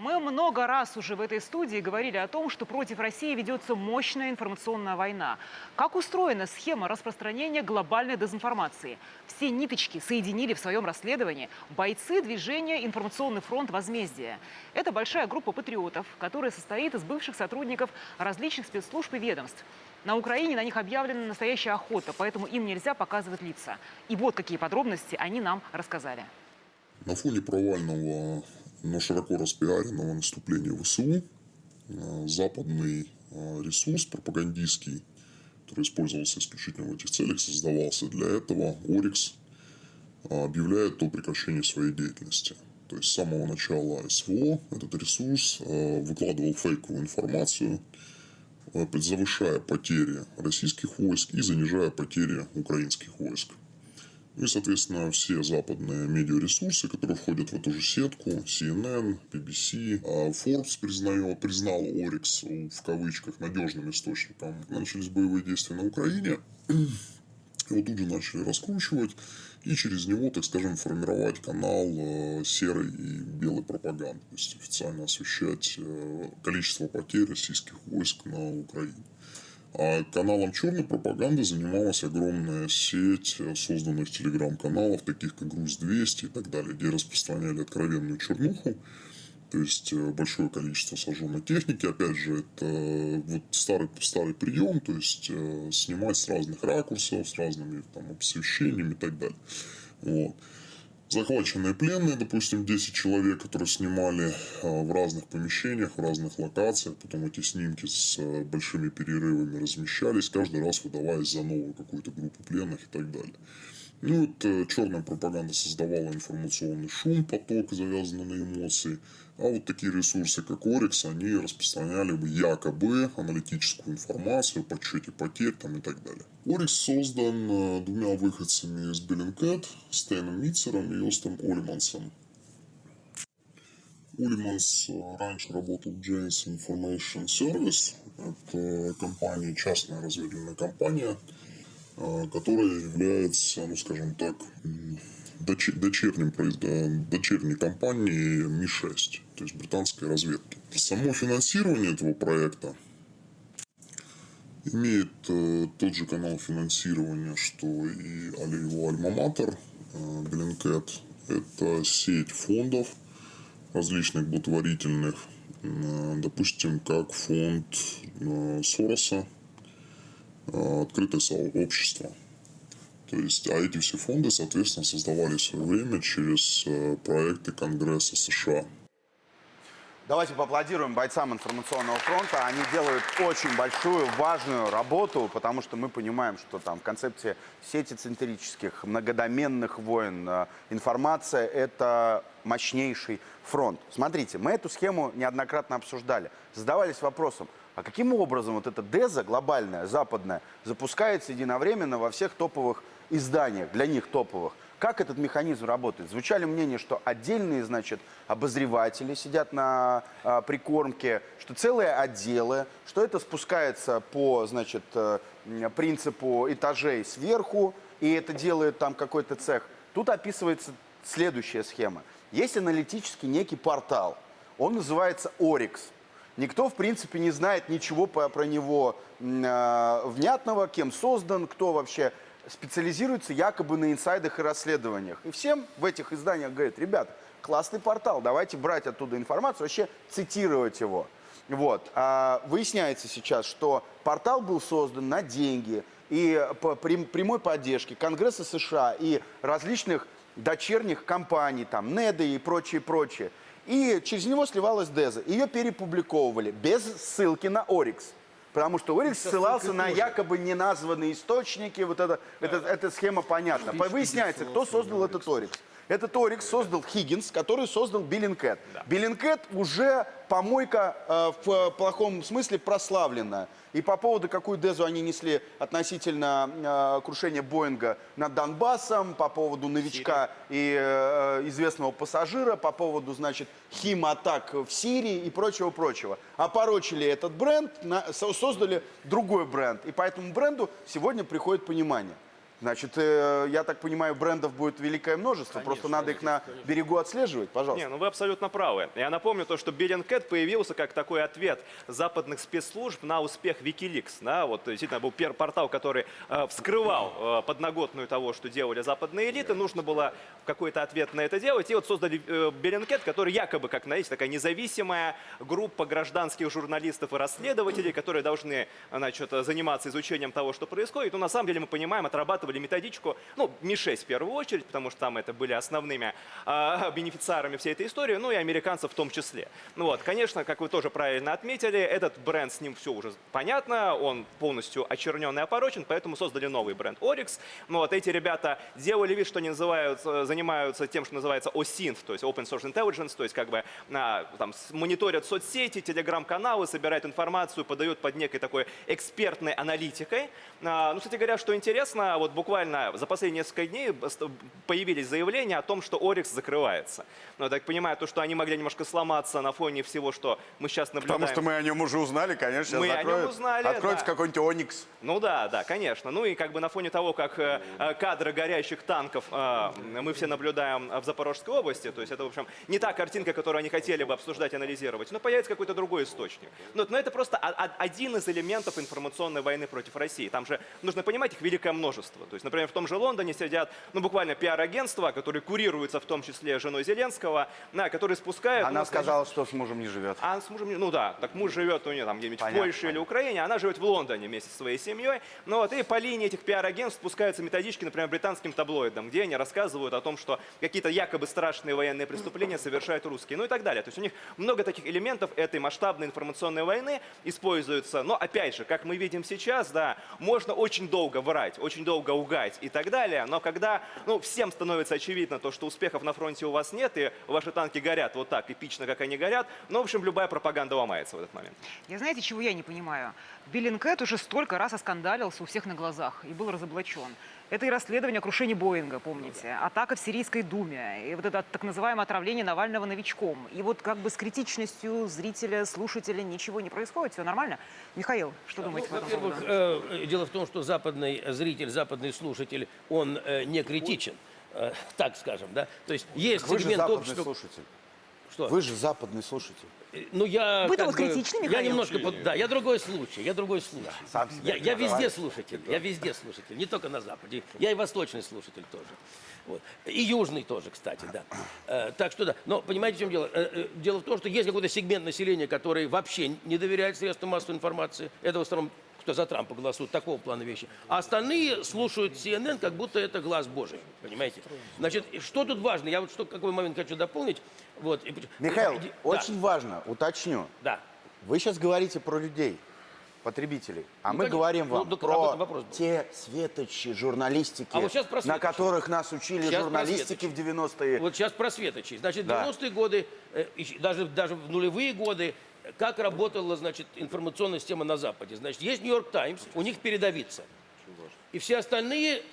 Мы много раз уже в этой студии говорили о том, что против России ведется мощная информационная война. Как устроена схема распространения глобальной дезинформации? Все ниточки соединили в своем расследовании бойцы движения «Информационный фронт Возмездия». Это большая группа патриотов, которая состоит из бывших сотрудников различных спецслужб и ведомств. На Украине на них объявлена настоящая охота, поэтому им нельзя показывать лица. И вот какие подробности они нам рассказали. На фоне провального, но широко распиаренного наступления ВСУ западный ресурс пропагандистский, который использовался исключительно в этих целях, создавался для этого, Орикс, объявляет о прекращении своей деятельности. То есть с самого начала СВО этот ресурс выкладывал фейковую информацию, завышая потери российских войск и занижая потери украинских войск. Ну и, соответственно, все западные медиаресурсы, которые входят в эту же сетку, CNN, BBC, Forbes признал Орикс в кавычках надежным источником. Начались боевые действия на Украине, его тут же начали раскручивать и через него, так скажем, формировать канал серой и белой пропаганды, то есть официально освещать количество потерь российских войск на Украине. А каналом черной пропаганды занималась огромная сеть созданных телеграм-каналов, таких как Груз-200 и так далее, где распространяли откровенную чернуху, то есть большое количество сожженной техники. Опять же, это вот старый прием, то есть снимать с разных ракурсов, с разными там освещениями и так далее. Вот. Захваченные пленные, допустим, 10 человек, которые снимали в разных помещениях, в разных локациях, потом эти снимки с большими перерывами размещались, каждый раз выдаваясь за новую какую-то группу пленных и так далее. Ну, вот черная пропаганда создавала информационный шум, поток, завязанный на эмоции. А вот такие ресурсы, как Орикс, они распространяли бы якобы аналитическую информацию, подсчете потерь там, и так далее. Орикс создан двумя выходцами из Bellingcat, Стеном Митцером и Остом Ульмансом. Ульманс раньше работал в Janes Information Service. Это компания, частная разведывательная компания, которая является, ну скажем так, дочерней компанией Ми-6, то есть британской разведки. Само финансирование этого проекта имеет тот же канал финансирования, что и его альма-матер, Bellingcat. Это сеть фондов различных благотворительных, допустим, как фонд Сороса, открытое сообщество. То есть, а эти все фонды, соответственно, создавались в свое время через проекты Конгресса США. Давайте поаплодируем бойцам информационного фронта. Они делают очень большую, важную работу, потому что мы понимаем, что там в концепции сетицентрических, многодоменных войн информация – это мощнейший фронт. Смотрите, мы эту схему неоднократно обсуждали. Задавались вопросом, а каким образом вот эта деза глобальная, западная, запускается единовременно во всех топовых изданиях, для них топовых? Как этот механизм работает? Звучали мнения, что отдельные, значит, обозреватели сидят на прикормке, что целые отделы, что это спускается по, значит, принципу этажей сверху, и это делает там какой-то цех. Тут описывается следующая схема. Есть аналитический некий портал, он называется Орикс. Никто, в принципе, не знает ничего про него внятного, кем создан, кто вообще специализируется якобы на инсайдах и расследованиях. И всем в этих изданиях говорят, ребята, классный портал, давайте брать оттуда информацию, вообще цитировать его. Вот. А выясняется сейчас, что портал был создан на деньги и по прямой поддержке Конгресса США и различных дочерних компаний, там, Неда и прочее. И через него сливалась деза. Ее перепубликовывали без ссылки на Орикс. Потому что Орикс ссылался на якобы неназванные источники. Вот эта схема понятна. Выясняется, кто создал этот Орикс. Этот Орикс создал Хиггинс, который создал Bellingcat. Bellingcat уже помойка в плохом смысле прославленная. И по поводу, какую дезу они несли относительно крушения Боинга над Донбассом, по поводу новичка и известного пассажира, по поводу, значит, химатак в Сирии и прочего. Опорочили этот бренд, создали другой бренд. И по этому бренду сегодня приходит понимание. Значит, я так понимаю, брендов будет великое множество, просто надо их на берегу отслеживать, пожалуйста. Не, ну вы абсолютно правы. Я напомню то, что Bellingcat появился как такой ответ западных спецслужб на успех Wikileaks. Да? Вот действительно был первый портал, который вскрывал подноготную того, что делали западные элиты. Нужно было какой-то ответ на это делать. И вот создали Bellingcat, который якобы, как, знаете, такая независимая группа гражданских журналистов и расследователей, которые должны, значит, заниматься изучением того, что происходит. Но на самом деле мы понимаем, отрабатывали методичку, ну, МИ-6 в первую очередь, потому что там это были основными бенефициарами всей этой истории, ну и американцев в том числе. Ну вот, конечно, как вы тоже правильно отметили, этот бренд, с ним все уже понятно, он полностью очернен и опорочен, поэтому создали новый бренд Oryx. Ну вот, эти ребята делали вид, что они занимаются тем, что называется OSINT, то есть Open Source Intelligence, то есть как бы там мониторят соцсети, телеграм-каналы, собирают информацию, подают под некой такой экспертной аналитикой. Ну, кстати говоря, что интересно, вот буквально за последние несколько дней появились заявления о том, что Oryx закрывается. Но я так понимаю, то, что они могли немножко сломаться на фоне всего, что мы сейчас наблюдаем. Потому что мы о нем уже узнали, конечно, сейчас Мы закроют. о нем узнали, Откроется да. какой-нибудь Onyx. Ну да, конечно. Ну и как бы на фоне того, как кадры горящих танков мы все наблюдаем в Запорожской области, то есть это, в общем, не та картинка, которую они хотели бы обсуждать и анализировать, но появится какой-то другой источник. Но это просто один из элементов информационной войны против России. Там же нужно понимать, их великое множество. То есть, например, в том же Лондоне сидят, ну, буквально пиар-агентства, которые курируются в том числе женой Зеленского, которые спускают... Она ну, сказала, что с мужем не живет. а с мужем, ну да, так муж живет у нее там где-нибудь в Польше или Украине, она живет в Лондоне вместе со своей семьей. Ну вот, и по линии этих пиар-агентств спускаются методички, например, британским таблоидам, где они рассказывают о том, что какие-то якобы страшные военные преступления совершают русские, ну и так далее. То есть у них много таких элементов этой масштабной информационной войны используются. Но опять же, как мы видим сейчас, да, можно очень долго врать, очень долго лгать и так далее, но когда, ну, всем становится очевидно то, что успехов на фронте у вас нет, и ваши танки горят вот так эпично, как они горят, ну, в общем, любая пропаганда ломается в этот момент. Знаете, чего я не понимаю? Bellingcat уже столько раз оскандалился у всех на глазах и был разоблачен. Это и расследование о крушении Боинга, помните, атака в Сирийской думе, и вот это так называемое отравление Навального новичком. И вот как бы с критичностью зрителя, слушателя ничего не происходит, все нормально. Михаил, что думаете по этому поводу? Во-первых, дело в том, что западный зритель, западный слушатель, он не критичен, так скажем, да. То есть есть Вы же сегмент западный общества... слушатель. Что? Вы же западный слушатель. Ну, я Вы-то как вот бы- критичны, Я Михаил? немножко... Да, я другой случай, сам себя Я везде называешь. слушатель, я везде слушатель, не только на Западе. Я и восточный слушатель тоже. Вот. И южный тоже, кстати, да. Так что да. Но понимаете, в чем дело? Дело в том, что есть какой-то сегмент населения, который вообще не доверяет средствам массовой информации. Это в основном кто за Трампа голосует, такого плана вещи. А остальные слушают CNN, как будто это глаз Божий, понимаете? Значит, что тут важно? Я вот какой момент хочу дополнить. Вот. Михаил, Да. очень важно, уточню. Да. Вы сейчас говорите про людей, потребителей, а Ну, мы конечно. говорим Ну, вам так об про этом вопрос был. те светочи журналистики, А вот сейчас про на светочи. которых нас учили Сейчас про журналистики в 90-е. Вот сейчас про светочи. Значит, в Да. 90-е годы, даже в нулевые годы, как работала, значит, информационная система на Западе. Значит, есть Нью-Йорк Таймс, у них передовица. И все остальные,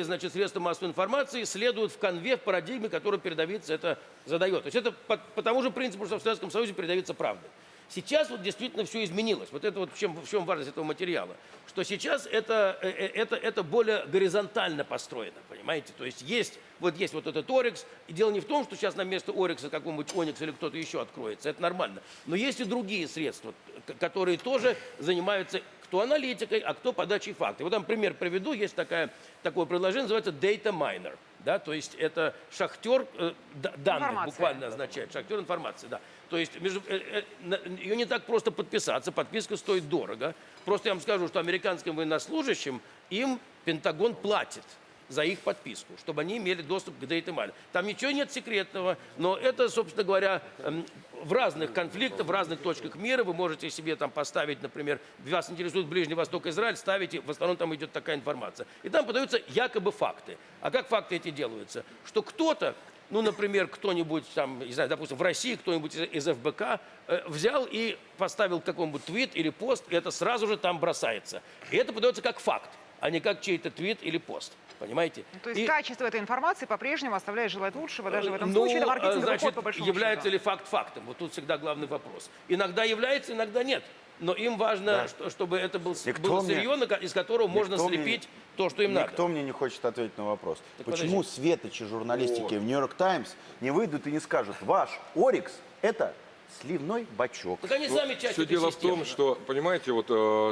значит, средства массовой информации следуют в канве, в парадигме, которую передовица это задает. То есть это по тому же принципу, что в Советском Союзе передовица правда. Сейчас вот действительно все изменилось. Вот это вот в чем важность этого материала. Что сейчас это более горизонтально построено, понимаете? То есть есть вот этот Oryx, и дело не в том, что сейчас на место Oryx какой-нибудь Onyx или кто-то еще откроется, это нормально. Но есть и другие средства, которые тоже занимаются кто аналитикой, а кто подачей фактов. Вот там пример приведу, есть такое приложение, называется Data Miner. Да, то есть это шахтер данных, Информация. буквально означает, шахтер информации, да. То есть ее не так просто подписаться, подписка стоит дорого. Просто я вам скажу, что американским военнослужащим им Пентагон платит за их подписку, чтобы они имели доступ к Data Miner. Там ничего нет секретного, но это, собственно говоря, в разных конфликтах, в разных точках мира вы можете себе там поставить, например, вас интересует Ближний Восток, Израиль, ставите, в основном там идет такая информация. И там подаются якобы факты. А как факты эти делаются? Что кто-то, ну, например, кто-нибудь там, не знаю, допустим, в России кто-нибудь из ФБК взял и поставил какой-нибудь твит или пост, и это сразу же там бросается. И это подается как факт, а не как чей-то твит или пост. Понимаете? То есть качество этой информации по-прежнему оставляет желать лучшего, даже в этом случае это Ну, маркетинговый значит, ход, по большому является счету. ли факт фактом? Вот тут всегда главный вопрос. Иногда является, иногда нет. но им важно, чтобы это было сырье, из которого можно слепить то, что им надо. Никто мне не хочет ответить на вопрос. Так Почему светочи журналистики в «Нью-Йорк Таймс» не выйдут и не скажут, ваш Орикс – это сливной бачок? Так они сами часть Все этой дело системы. в том, что, понимаете, вот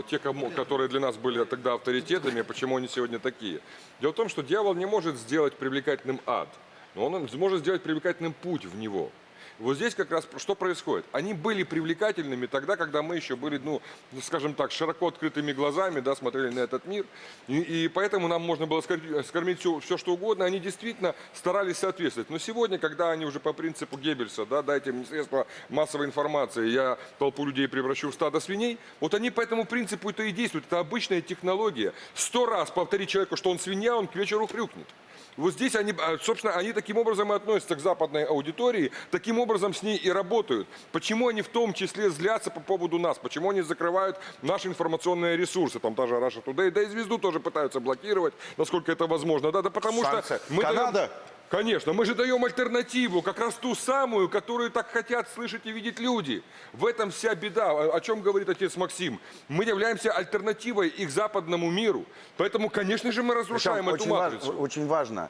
те, которые для нас были тогда авторитетами, почему они сегодня такие? Дело в том, что дьявол не может сделать привлекательным ад, но он может сделать привлекательным путь в него. Вот здесь как раз что происходит? Они были привлекательными тогда, когда мы еще были, ну, скажем так, широко открытыми глазами, да, смотрели на этот мир. И поэтому нам можно было скормить все, что угодно. Они действительно старались соответствовать. Но сегодня, когда они уже по принципу Геббельса, да, дайте мне средства массовой информации, я толпу людей превращу в стадо свиней, вот они по этому принципу это и действуют. Это обычная технология. 100 раз повтори человеку, что он свинья, он к вечеру хрюкнет. Вот здесь они, собственно, они таким образом и относятся к западной аудитории, таким образом с ней и работают. Почему они в том числе злятся по поводу нас? Почему они закрывают наши информационные ресурсы? Там та же Russia Today, да и «Звезду» тоже пытаются блокировать, насколько это возможно. Да потому Санкция. что мы Канада? Конечно, мы же даем альтернативу, как раз ту самую, которую так хотят слышать и видеть люди. В этом вся беда, о чем говорит отец Максим. Мы являемся альтернативой их западному миру. Поэтому, конечно же, мы разрушаем эту матрицу. Очень важно.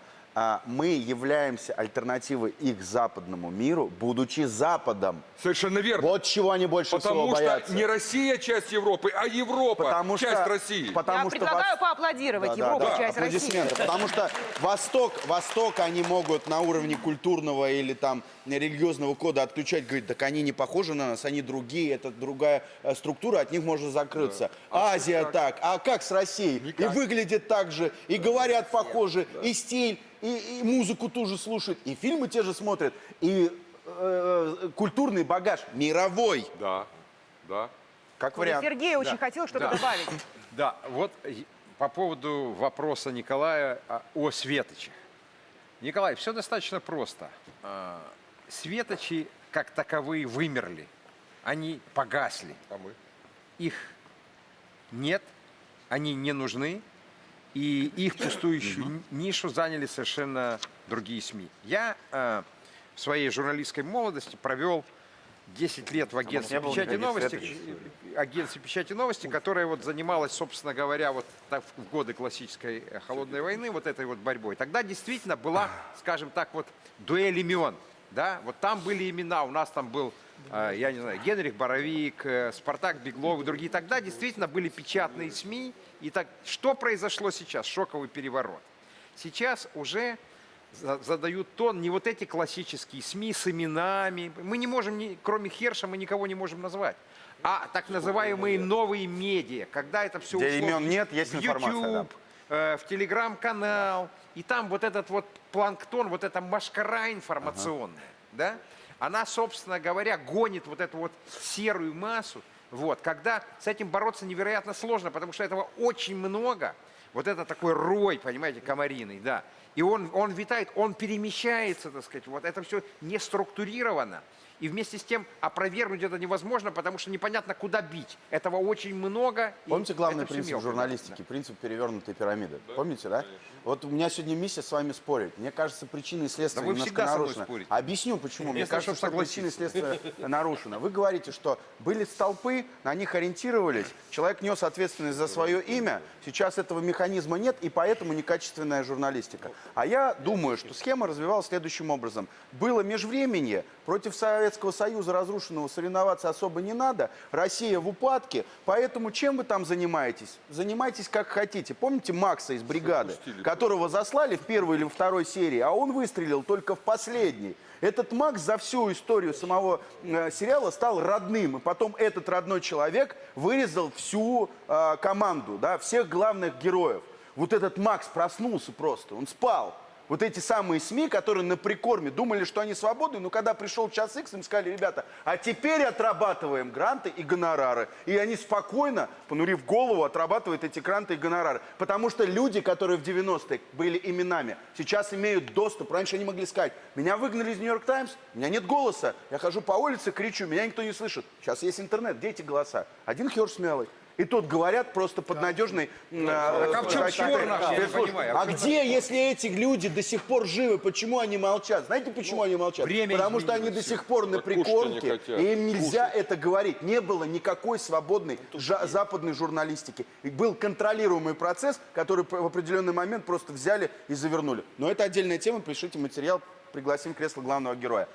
Мы являемся альтернативой их западному миру, будучи Западом. Совершенно верно. Вот чего они больше всего боятся. Потому что не Россия часть Европы, а Европа часть России. Я предлагаю поаплодировать Европу, часть России. Аплодисменты. Потому что Восток они могут на уровне культурного или там религиозного кода отключать, говорить, так они не похожи на нас, они другие, это другая структура, от них можно закрыться. Азия так, а как с Россией? Никак. И выглядит так же, и говорят похоже, и стиль, и музыку ту же слушают, и фильмы те же смотрят, и культурный багаж мировой. Да, да. Как вариант. Сергей очень хотел что-то добавить. Да, вот по поводу вопроса Николая о светочах. Николай, все достаточно просто. Светочи как таковые вымерли. Они погасли. А мы? Их нет, они не нужны. И их пустующую нишу заняли совершенно другие СМИ. Я в своей журналистской молодости провел 10 лет в агентстве печати новости, которая вот занималась, собственно говоря, вот так, в годы классической холодной войны, вот этой вот борьбой. Тогда действительно была, скажем так, вот дуэль имен. Да? Вот там были имена, у нас там был, я не знаю, Генрих Боровик, Спартак Беглов и другие. Тогда действительно были печатные СМИ. И так, что произошло сейчас? Шоковый переворот. Сейчас уже задают тон не вот эти классические СМИ с именами. Мы не можем, кроме Херша, мы никого не можем назвать. А так называемые новые медиа, когда это все Где ушло имен нет, есть в информация, YouTube, в Телеграм-канал. И там вот этот вот планктон, вот эта машкара информационная, да, она, собственно говоря, гонит вот эту вот серую массу. Вот, когда с этим бороться невероятно сложно, потому что этого очень много. Вот это такой рой, понимаете, комариный, да. И он витает, он перемещается, так сказать. Вот это все не структурировано. И вместе с тем опровергнуть это невозможно, потому что непонятно, куда бить. Этого очень много. Помните главный это всё принцип мелко, журналистики? да. Принцип перевернутой пирамиды. Да, Помните, да? конечно. Вот у меня сегодня миссия с вами спорить. Мне кажется, причины и следствия Да вы немножко всегда со мной нарушены. спорите. Объясню, почему. Мне Единственное, кажется, чтоб что причины и согласиться. следствия нарушены. Вы говорите, что были столпы, на них ориентировались, человек нес ответственность за свое имя, сейчас этого механизма нет, и поэтому некачественная журналистика. А я думаю, что схема развивалась следующим образом. Было межвременье, против Советского Союза разрушенного соревноваться особо не надо, Россия в упадке, поэтому чем вы там занимаетесь? Занимайтесь как хотите. Помните Макса из бригады, которого заслали в первой или второй серии, а он выстрелил только в последней. Этот Макс за всю историю самого сериала стал родным, и потом этот родной человек вырезал всю команду, да, всех главных героев. Вот этот Макс проснулся просто, он спал. Вот эти самые СМИ, которые на прикорме думали, что они свободны, но когда пришел час Х, им сказали, ребята, а теперь отрабатываем гранты и гонорары. И они спокойно, понурив голову, отрабатывают эти гранты и гонорары. Потому что люди, которые в 90-е были именами, сейчас имеют доступ. Раньше они могли сказать, меня выгнали из «Нью-Йорк Таймс», у меня нет голоса, я хожу по улице, кричу, меня никто не слышит. Сейчас есть интернет, где эти голоса? Один Херш Смелый, И тут говорят просто под надежной... а в чем черно, я не понимаю. А где, если эти люди до сих пор живы, почему они молчат? Знаете, почему они молчат? время Потому что они изменилось до сих пор на Вот кушать они прикормке, хотят. и им нельзя это говорить. Не было никакой свободной западной журналистики. И был контролируемый процесс, который в определенный момент просто взяли и завернули. Но это отдельная тема, пишите материал, пригласим в кресло главного героя.